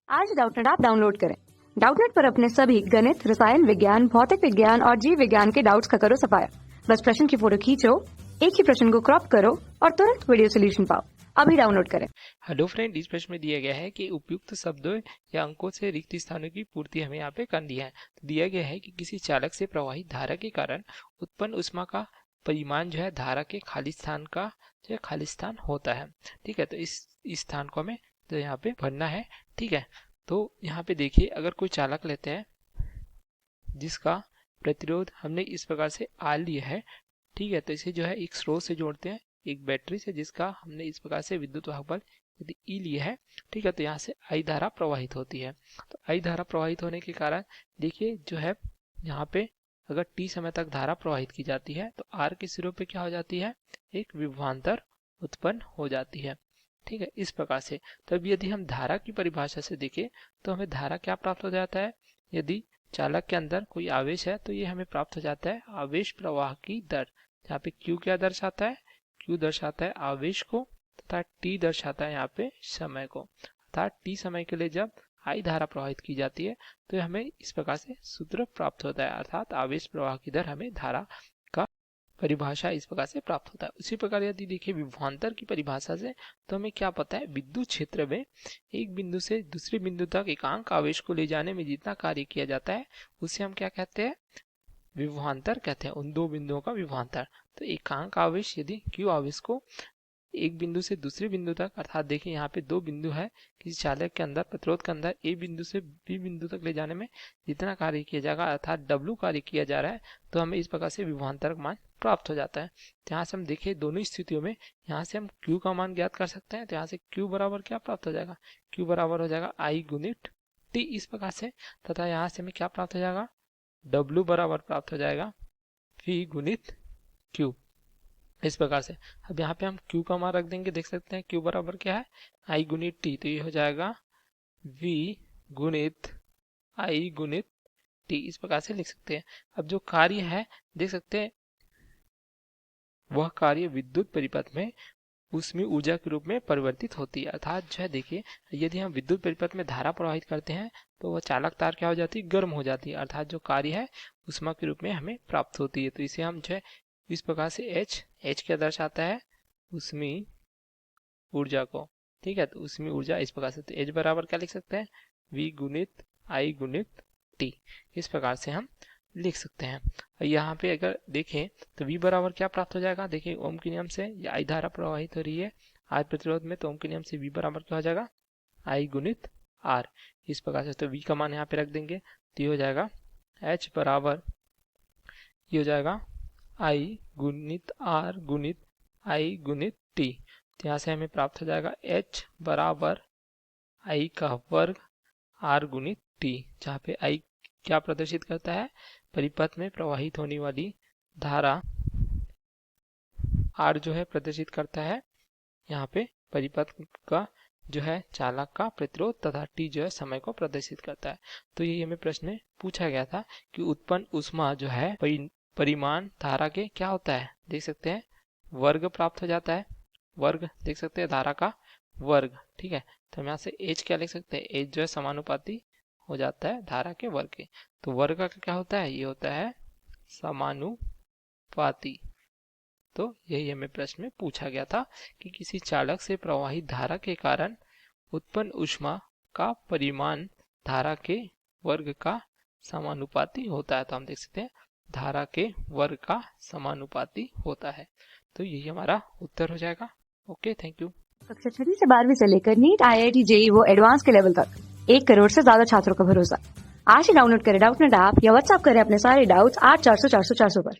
आज Doubtnut app download करें। Doubtnut पर अपने सभी गणित, रसायन विज्ञान, भौतिक विज्ञान और जीव विज्ञान के डाउट्स का करो सफाया। बस प्रश्न की फोटो खींचो, एक ही प्रश्न को क्रॉप करो और तुरंत वीडियो सोल्यूशन पाओ। अभी डाउनलोड करें। हेलो फ्रेंड, इस प्रश्न में दिया गया है कि उपयुक्त शब्दों या अंकों से रिक्त स्थानों की पूर्ति हमें यहाँ पे करनी है। तो दिया गया है कि किसी चालक से प्रवाहित धारा के कारण उत्पन्न ऊष्मा का परिमाण जो है धारा के खाली स्थान का जो है खाली स्थान होता है। ठीक है, तो इस स्थान को हमें तो यहाँ पे भरना है। ठीक है, तो यहाँ पे देखिए, अगर कोई चालक लेते हैं जिसका प्रतिरोध हमने इस प्रकार से R लिया है, ठीक है, तो इसे जो है एक स्रोत से जोड़ते हैं, एक बैटरी से जिसका हमने इस प्रकार से विद्युत वाहक बल यदि E लिया है, ठीक है, तो यहाँ से I धारा प्रवाहित होती है। तो I धारा प्रवाहित होने के कारण देखिए जो है यहाँ पे अगर T समय तक धारा प्रवाहित की जाती है तो R के सिरों पे क्या हो जाती है, एक विभवांतर उत्पन्न हो जाती है। ठीक है, इस प्रकार से। तो अब यदि हम धारा की परिभाषा से देखें तो हमें धारा क्या प्राप्त हो जाता है, यदि चालक के अंदर कोई आवेश है तो ये हमें प्राप्त हो जाता है आवेश प्रवाह की दर। यहाँ पे Q क्या दर्शाता है, Q दर्शाता है आवेश को तथा T दर्शाता है यहाँ पे समय को। अर्थात T समय के लिए जब I धारा प्रवाहित की जाती है तो हमें इस प्रकार से सूत्र प्राप्त होता है, अर्थात आवेश प्रवाह की दर हमें धारा का परिभाषा इस प्रकार से प्राप्त होता है। उसी प्रकार यदि देखिए विभवांतर की परिभाषा से तो हमें क्या पता है, विद्युत क्षेत्र में एक बिंदु से दूसरे बिंदु तक एकांक आवेश को ले जाने में जितना कार्य किया जाता है उसे हम क्या कहते हैं, विभवांतर कहते हैं, उन दो बिंदुओं का विभवांतर। तो एकांक आवेश यदि Q आवेश को एक बिंदु से दूसरे बिंदु तक, अर्थात देखिए यहाँ पे दो बिंदु है, किसी चालक के अंदर प्रतिरोध के अंदर A बिंदु से B बिंदु तक ले जाने में जितना कार्य किया जाएगा अर्थात W कार्य किया जा रहा है, तो हमें इस प्रकार से विभवांतर का मान प्राप्त हो जाता है। तो यहाँ से हम देखिए दोनों स्थितियों में यहाँ से हम Q का मान ज्ञात कर सकते हैं। तो यहाँ से Q बराबर क्या प्राप्त हो जाएगा, Q बराबर हो जाएगा I गुणित T इस प्रकार से, तथा यहाँ से हमें क्या प्राप्त हो जाएगा, W बराबर प्राप्त हो जाएगा V गुणित Q इस प्रकार से। अब यहाँ पे हम Q का मान रख देंगे, देख सकते हैं Q बराबर क्या है, I गुणित T, तो ये हो जाएगा V गुणित I गुणित T इस प्रकार से लिख सकते हैं। अब जो कार्य है देख सकते हैं वह कार्य विद्युत परिपथ में ऊष्मीय ऊर्जा के रूप में परिवर्तित होती है। अर्थात जो है देखिए यदि हम विद्युत परिपथ में धारा प्रवाहित करते हैं तो वह चालक तार क्या हो जाती है, गर्म हो जाती है, अर्थात जो कार्य है ऊष्मा के रूप में हमें प्राप्त होती है। तो इसे हम जो है इस प्रकार से H क्या दर्शाता है, ऊष्मीय ऊर्जा को। ठीक है, तो ऊष्मीय ऊर्जा इस प्रकार से, तो H बराबर क्या लिख सकते हैं, V गुणित I गुणित T इस प्रकार से हम लिख सकते हैं। यहाँ पे अगर देखें तो V बराबर क्या प्राप्त हो जाएगा, देखिए ओम के नियम से या I धारा प्रवाहित हो रही है R प्रतिरोध में, तो ओम के नियम से V बराबर क्या हो जाएगा, I गुणित R इस प्रकार से। तो V का मान यहाँ पे रख देंगे तो ये हो जाएगा H बराबर ये हो जाएगा I गुणित R गुणित I गुणित T। तो यहाँ से हमें प्राप्त हो जाएगा H बराबर I का वर्ग R गुणित T, जहाँ पे I क्या प्रदर्शित करता है, परिपथ में प्रवाहित होने वाली धारा, R जो है प्रदर्शित करता है यहाँ पे परिपथ का जो है चालक का प्रतिरोध, तथा T जो है समय को प्रदर्शित करता है। तो यही हमें प्रश्न में पूछा गया था कि उत्पन्न ऊष्मा जो है परिमाण धारा के क्या होता है, देख सकते हैं वर्ग प्राप्त हो जाता है, वर्ग देख सकते हैं धारा का वर्ग। ठीक है, तो हम यहाँ से H क्या लिख सकते हैं, H जो है समानुपाती हो जाता है धारा के वर्ग के। तो वर्ग का क्या होता है, ये होता है समानुपाती। तो यही हमें प्रश्न में पूछा गया था कि किसी चालक से प्रवाहित धारा के कारण उत्पन्न ऊष्मा का परिमाण धारा के वर्ग का समानुपाती होता है। तो हम देख सकते हैं धारा के वर्ग का समानुपाती होता है। तो यही हमारा उत्तर हो जाएगा। Okay, thank you. कक्षा 6 से 12वीं से लेकर नीट, IIT, JEE वो एडवांस के लेवल तक 1 करोड़ से ज्यादा छात्रों का भरोसा। आज ही डाउनलोड करें डाउटनेट ऐप या व्हाट्सएप करें अपने सारे डाउट्स 8400 400 400 पर।